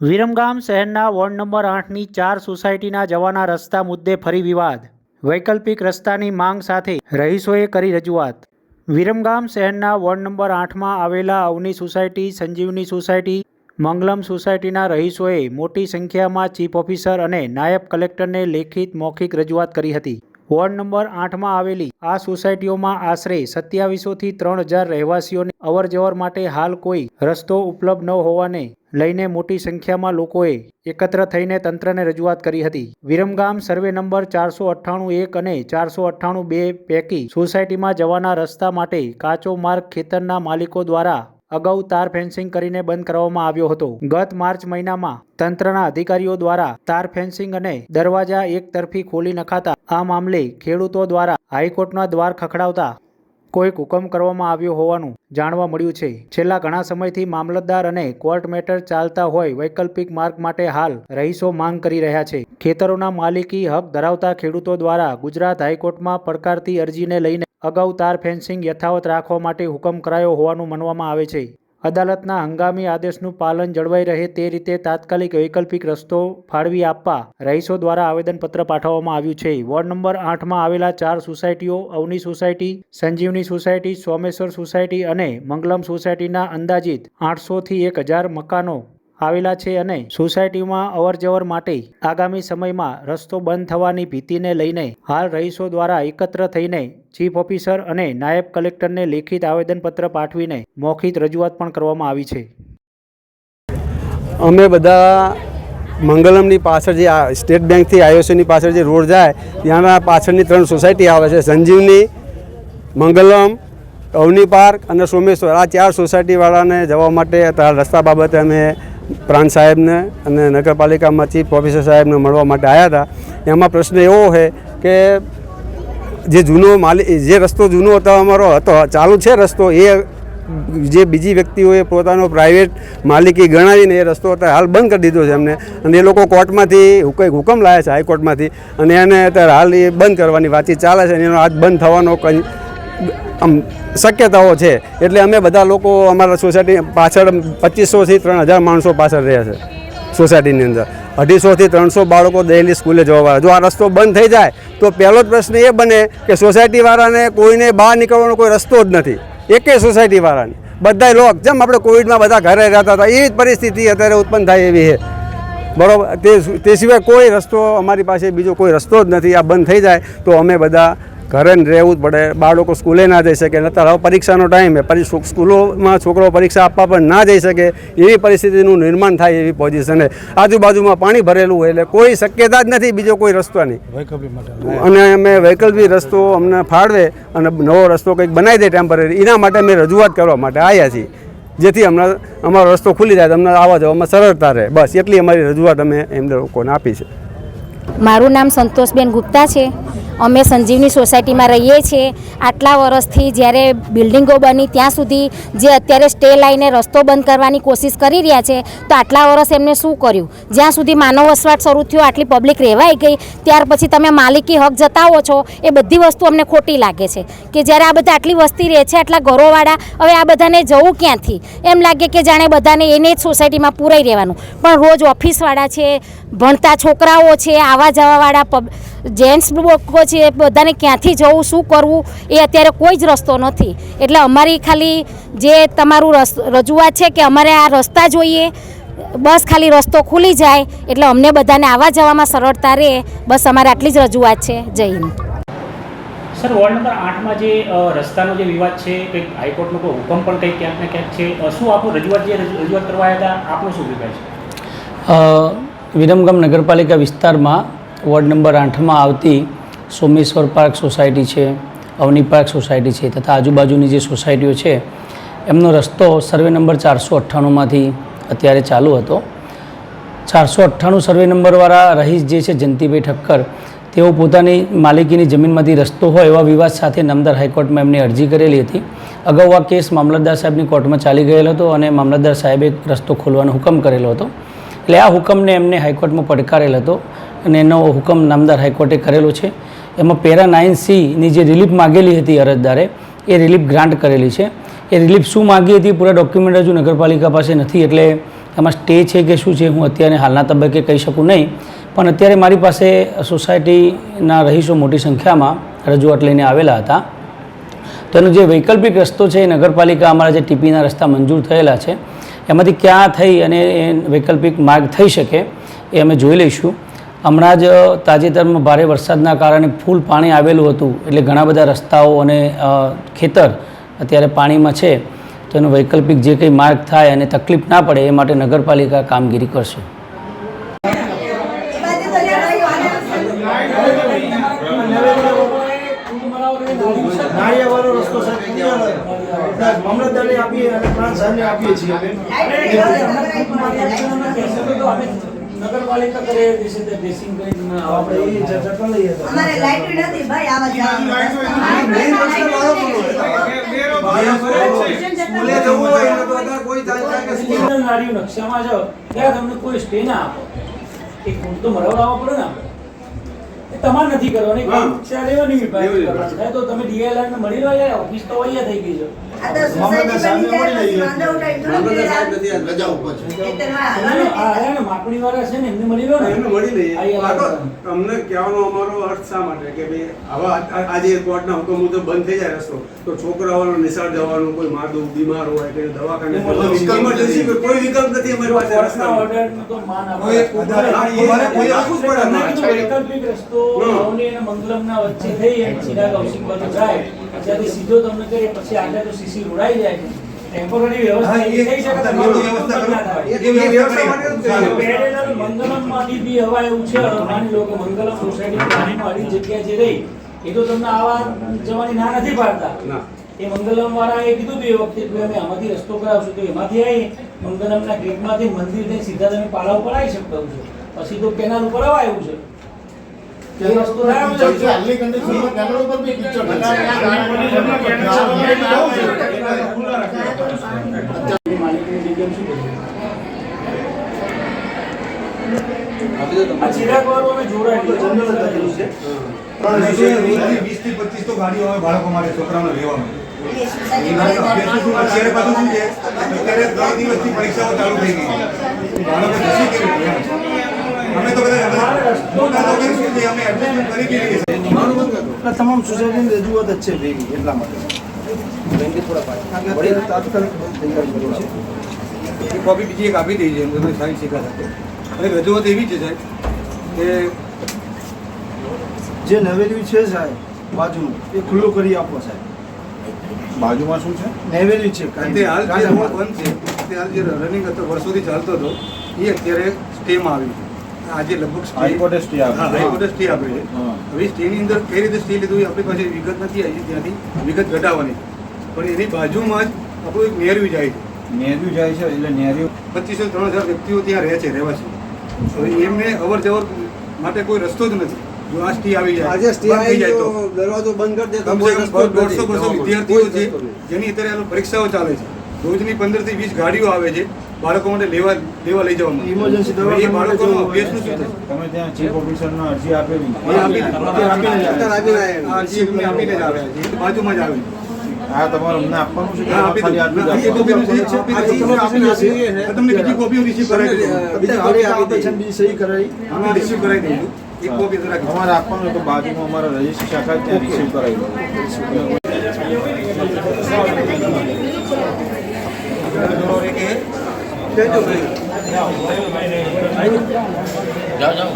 વિરમગામ શહેરના ward number 8ની 4 સોસાયટીના જવાના રસ્તા મુદ્દે ફરી વિવાદ. વૈકલ્પિક રસ્તાની માંગ સાથે રહીશોએ કરી રજૂઆત. વિરમગામ શહેરના વોર્ડ નંબર 8માં આવેલા અવની સોસાયટી, સંજીવની સોસાયટી, મંગલમ સોસાયટીના રહીશોએ મોટી સંખ્યામાં ચીફ ઓફિસર અને નાયબ કલેક્ટરને લેખિત મૌખિક રજૂઆત કરી હતી. વોર્ડ નંબર 8માં આવેલી આ સોસાયટીઓમાં આશરે 2700થી 3000 રહેવાસીઓને અવરજવર માટે હાલ કોઈ રસ્તો ઉપલબ્ધ ન હોવાને લઈને મોટી સંખ્યામાં લોકોએ એકત્ર થઈને તંત્રને રજૂઆત કરી હતી. વિરમગામ સર્વે નંબર 498-1 અને 498-2 પૈકી સોસાયટીમાં જવાના રસ્તા માટે કાચો માર્ગ ખેતરના માલિકો દ્વારા અગાઉ તાર ફેન્સિંગ કરીને બંધ કરવામાં આવ્યો હતો. ગત માર્ચ મહિનામાં તંત્રના અધિકારીઓ દ્વારા તાર ફેન્સિંગ અને દરવાજા એક તરફી ખોલી નખાતા આ મામલે ખેડૂતો દ્વારા હાઈકોર્ટના દ્વાર ખખડાવતા કોઈક હુકમ કરવામાં આવ્યો હોવાનું જાણવા મળ્યું છે. છેલ્લા ઘણા સમયથી મામલતદાર અને કોર્ટ મેટર ચાલતા હોય વૈકલ્પિક માર્ગ માટે હાલ રહીશો માંગ કરી રહ્યા છે. ખેતરોના માલિકી હક ધરાવતા ખેડૂતો દ્વારા ગુજરાત હાઈકોર્ટમાં પડકારતી અરજીને લઈને અગાઉ તાર ફેન્સિંગ યથાવત રાખવા માટે હુકમ કરાયો હોવાનું માનવામાં આવે છે. અદાલતના હંગામી આદેશનું પાલન જળવાઈ રહે તે રીતે તાત્કાલિક વૈકલ્પિક રસ્તો ફાળવી આપવા રહીશો દ્વારા આવેદનપત્ર પાઠવવામાં આવ્યું છે. વોર્ડ નંબર 8માં આવેલા 4 સોસાયટીઓ અવની સોસાયટી, સંજીવની સોસાયટી, સોમેશ્વર સોસાયટી અને મંગલમ સોસાયટીના અંદાજિત 800થી 1000 મકાનો આવેલા છે અને સોસાયટીમાં અવરજવર માટે આગામી સમયમાં રસ્તો બંધ થવાની ભીતિને લઈને હાલ રહીશો દ્વારા એકત્ર થઈને ચીફ ઓફિસર અને નાયબ કલેક્ટરને લેખિત આવેદનપત્ર પાઠવીને મૌખિક રજૂઆત પણ કરવામાં આવી છે. અમે બધા મંગલમની પાછળ જે સ્ટેટ બેંકથી આઈઓસીની પાછળ જે રોડ જાય ત્યાંના પાછળની 3 સોસાયટી આવે છે, સંજીવની, મંગલમ, અવની પાર્ક અને સોમેશ્વર. આ 4 સોસાયટીવાળાને જવા માટે રસ્તા બાબતે અમે પ્રાંત સાહેબને અને નગરપાલિકામાં ચીફ ઓફિસર સાહેબને મળવા માટે આવ્યા હતા. એમાં પ્રશ્ન એવો છે કે જે રસ્તો જૂનો હતો અમારો ચાલુ છે રસ્તો, એ જે બીજી વ્યક્તિઓએ પોતાનો પ્રાઇવેટ માલિકી ગણાવીને એ રસ્તો અત્યારે હાલ બંધ કરી દીધો છે એમને. અને એ લોકો કોર્ટમાંથી હુકમ લાવ્યા છે હાઈકોર્ટમાંથી અને એને અત્યારે હાલ એ બંધ કરવાની વાતચીત ચાલે છે અને એનો આજ બંધ થવાનો કંઈ શક્યતાઓ છે. એટલે અમે બધા લોકો અમારા સોસાયટી પાછળ 2500થી 3000 માણસો પાછળ રહ્યા છે સોસાયટીની અંદર. 250થી 300 બાળકો ડેલી સ્કૂલે જવાવાળા. જો આ રસ્તો બંધ થઈ જાય તો પહેલો જ પ્રશ્ન એ બને કે સોસાયટીવાળાને કોઈને બહાર નીકળવાનો કોઈ રસ્તો જ નથી, એકે સોસાયટીવાળાને. બધા લોક જેમ આપણે કોવિડમાં બધા ઘરે રહેતા હતા એવી જ પરિસ્થિતિ અત્યારે ઉત્પન્ન થાય એવી છે, બરાબર. તે સિવાય કોઈ રસ્તો અમારી પાસે બીજો કોઈ રસ્તો જ નથી. આ બંધ થઈ જાય તો અમે બધા ઘરે રહેવું જ પડે. બાળકો સ્કૂલે ના જઈ શકે, અત્યારે હવે પરીક્ષાનો ટાઈમ છે, સ્કૂલોમાં છોકરો પરીક્ષા આપવા પણ ના જઈ શકે એવી પરિસ્થિતિનું નિર્માણ થાય એવી પોઝિશન છે. આજુબાજુમાં પાણી ભરેલું હોય એટલે કોઈ શક્યતા જ નથી બીજો કોઈ રસ્તોની. અને અમે વૈકલ્પિક રસ્તો અમને ફાળવે અને નવો રસ્તો કંઈક બનાવી દે ટેમ્પરરી, એના માટે અમે રજૂઆત કરવા માટે આવ્યા છીએ, જેથી હમણાં અમારો રસ્તો ખુલી જાય, અમને આવવા જવામાં સરળતા રહે. બસ એટલી અમારી રજૂઆત અમે એમને લોકોને આપી છે. મારું નામ સંતોષબેન ગુપ્તા છે. અમે સંજીવની સોસાયટીમાં રહીએ છીએ. આટલા વર્ષથી જ્યારે બિલ્ડિંગો બની ત્યાં સુધી જે અત્યારે સ્ટે લાઈને રસ્તો બંધ કરવાની કોશિશ કરી રહ્યા છે, તો આટલા વર્ષ એમને શું કર્યું? જ્યાં સુધી માનવ વસવાટ શરૂ થયો, આટલી પબ્લિક રહેવાઈ ગઈ, ત્યાર પછી તમે માલિકી હક જતાવો છો, એ બધી વસ્તુ અમને ખોટી લાગે છે. કે જ્યારે આ બધા આટલી વસ્તી રહે છે, આટલા ઘરોવાળા, હવે આ બધાને જવું ક્યાંથી? એમ લાગે કે જાણે બધાને એને જ સોસાયટીમાં પૂરાઈ રહેવાનું. પણ રોજ ઓફિસવાળા છે, ભણતા છોકરાઓ છે, આવવા જવાવાળા જેન્ટ્સ લોકો છે, બધાને ક્યાંથી જવું, શું કરવું એ અત્યારે કોઈ જ રસ્તો નથી. એટલે અમારી ખાલી જે તમારું રજૂઆત છે કે અમારે આ રસ્તા જોઈએ, બસ ખાલી રસ્તો ખુલી જાય એટલે અમને બધાને આવવા જવામાં સરળતા રહે, બસ અમારે આટલી જ રજૂઆત છે. જય હિન્દ. સર, વોર્ડ નંબર 8માં જે રસ્તાનો જે વિવાદ છે, કંઈક હાઈકોર્ટનો કોઈ હુકમ પણ કંઈક ક્યાંક ને ક્યાંક છે, શું આપણું રજૂઆત કરવા આવ્યા હતા, આપનો શું અભિપ્રાય છે? વિરમગામ નગરપાલિકા વિસ્તારમાં વોર્ડ નંબર 8માં આવતી સોમેશ્વર પાર્ક સોસાયટી છે, અવની પાર્ક સોસાયટી છે તથા આજુબાજુની જે સોસાયટીઓ છે એમનો રસ્તો સર્વે નંબર 498માંથી અત્યારે ચાલુ હતો. 498 સર્વે નંબરવાળા રહીશ જે છે જયંતિભાઈ ઠક્કર, તેઓ પોતાની માલિકીની જમીનમાંથી રસ્તો હોય એવા વિવાદ સાથે નામદાર હાઈકોર્ટમાં એમની અરજી કરેલી હતી. અગાઉ આ કેસ મામલતદાર સાહેબની કોર્ટમાં ચાલી ગયેલો હતો અને મામલતદાર સાહેબે રસ્તો ખોલવાનો હુકમ કરેલો હતો. એટલે આ હુકમને એમને હાઈકોર્ટમાં પડકારેલ હતો અને એનો હુકમ નામદાર હાઈકોર્ટે કરેલો છે. એમાં પેરા 9C જે રિલીફ માગેલી હતી અરજદારે, એ રિલીફ ગ્રાન્ટ કરેલી છે. એ રિલીફ શું માગી હતી પૂરા ડોક્યુમેન્ટ હજુ નગરપાલિકા પાસે નથી, એટલે એમાં સ્ટે છે કે શું છે હું અત્યારે હાલના તબક્કે કહી શકું નહીં, પણ અત્યારે મારી પાસે સોસાયટીના રહીશો મોટી સંખ્યામાં રજૂઆત લઈને આવેલા હતા. તો એનો જે વૈકલ્પિક રસ્તો છે એ નગરપાલિકા અમારા જે ટીપીના રસ્તા મંજૂર થયેલા છે એમાંથી ક્યાં થઈ અને એ વૈકલ્પિક માર્ગ થઈ શકે એ અમે જોઈ લઈશું. હમણાં જ તાજેતરમાં ભારે વરસાદના કારણે ફૂલ પાણી આવેલું હતું, એટલે ઘણા બધા રસ્તાઓ અને ખેતર અત્યારે પાણીમાં છે. તો એનો વૈકલ્પિક જે કંઈ માર્ગ થાય અને તકલીફ ના પડે એ માટે નગરપાલિકા કામગીરી કરશે. નગરપાલિકા કરે ડ્રેસિંગ કરીને અમારે લાઈટ નથી ભાઈ આવા જવાનું નકશામાં જાઓ ત્યાં તમને કોઈ સ્ટે ના આપો, એક ફૂટ તો મરાવડાવવા પડે ને. એ તમારે નથી કરવાની, તો તમે ડીએલઆર ને મળી લો, યાર ઓફિસ તો અહીંયા થઈ ગઈ છે. માપણી વાળા છે ને એમને મળી લો ને, અમને કહેવાનો અમારો અર્થ શા માટે કે ભાઈ આવા આજે કોર્ટના હુકમ મુજબ બંધ થઈ જાય રસ્તો તો છોકરાઓનો નિશાળ જવાનું, કોઈ માદું બીમાર હોય કે દવાખાને ઇમરજન્સી કોઈ વિકલ્પ નથી અમારી પાસે રસ્તાનો. વૈકલ્પિક રસ્તો અને મંગલમના વચ્ચે થઈ અને ચિરાગ હાઉસિંગ બાજુ જાય, ત્યાંથી સીધો તમને કરીએ પછી આગળ તો સીસી રોડાઈ જાય છે. ટેમ્પરરી વ્યવસ્થા એ થઈ શકે મંગલમમાંથી બી હવા એવું છે, માની લો કે મંગલમ સોસાયટી પાણીમાં અડી જગ્યા જે રહી એ તો તમને આવા જવાની ના નથી પાડતા. એ મંગલમ વાળા એ કીધું કે એ વખતે અમે આમાંથી રસ્તો કરાવશું, તો એમાંથી આવી મંગલમના ગેટમાંથી મંદિરને સીધા તમે પાડા ઉપર આવી શકતા છો, પછી તો કેનાલ ઉપર આવ્યું છે. ચિરાગ વાળું અમે જોડાયેલું 20 થી 25 તો ગાડીઓ આવે બાળકો માટે, છોકરાઓને રહેવાનું. અત્યારે પાછું શું છે, અત્યારે 3 દિવસથી પરીક્ષાઓ ચાલુ થઈ ગઈ, બાળકો જશે કેવી રીતે? અમે તો બધા મોટા લોકો શું છે, અમે એડજસ્ટમેન્ટ કરી દીધી છે. તમામ સોસાયટીની રજૂઆત જ છે ભેગી, એટલા માટે તાત્કાલિક તૈયાર કર્યો છે. એ કોપી બીજી એક આપી દઈ છે એમને સારી શીખા સાથે. અને રજૂઆત એવી છે સાહેબ કે જે નવેલી છે સાહેબ બાજુનું એ ખુલ્લું કરી આપો સાહેબ. બાજુમાં શું છે? નવેલી છે તે હાલ જે બંધ છે, તે હાલ જે રનિંગ હતો વર્ષોથી ચાલતો હતો એ અત્યારે સ્ટેમાં આવી છે. આજે લગભગ હાઈકોર્ટે સ્ટે આપ્યો છે. હવે સ્ટેની અંદર કઈ રીતે સ્ટે લીધું એ આપણી પાસે વિગત નથી આવી, ત્યાંથી વિગત ઘટાડવાની. પણ એની બાજુમાં જ આપણું એક નેરવી જાય છે. નેરવી જાય છે એટલે નેરવી 2500-3000 વ્યક્તિઓ ત્યાં રહે છે, રહેવાસી. હવે એમને અવર જવર માટે કોઈ રસ્તો જ નથી. જો આ સ્ટે આવી જાય, આજે સ્ટે આવી જાય તો દરવાજો બંધ કરી દે તો કમસે કમ 150-200 વિદ્યાર્થીઓ છે જેની અત્યારે પરીક્ષાઓ ચાલે છે. રોજની 15 થી 20 ગાડીઓ આવે છે બાળકો માટે લેવા લઈ જવામાં. ઇમરજન્સી એ બાળકોનો અભ્યાસનું શું થશે? તમે ત્યાં ચીફ ઓફિસરનો અરજી આપેલી આપીને જ આવ્યા છે, બાજુમાં જ આવે છે. આ તમારે અમને આપવાનું છે કે હા, આપી ખાલી દીધું. આટલું જ તમને બીજી કોપીઓ રિસીવ કરાવી દઉં. બીજી સહી કરાવી અમે રિસીવ કરાવી દઈશું. એક કોપી રાખી અમારે આપવાનું હોય તો બાજુમાં અમારા રજીસ્ટર શાખા ત્યાં રિસીવ કરાવી દો. જાઓ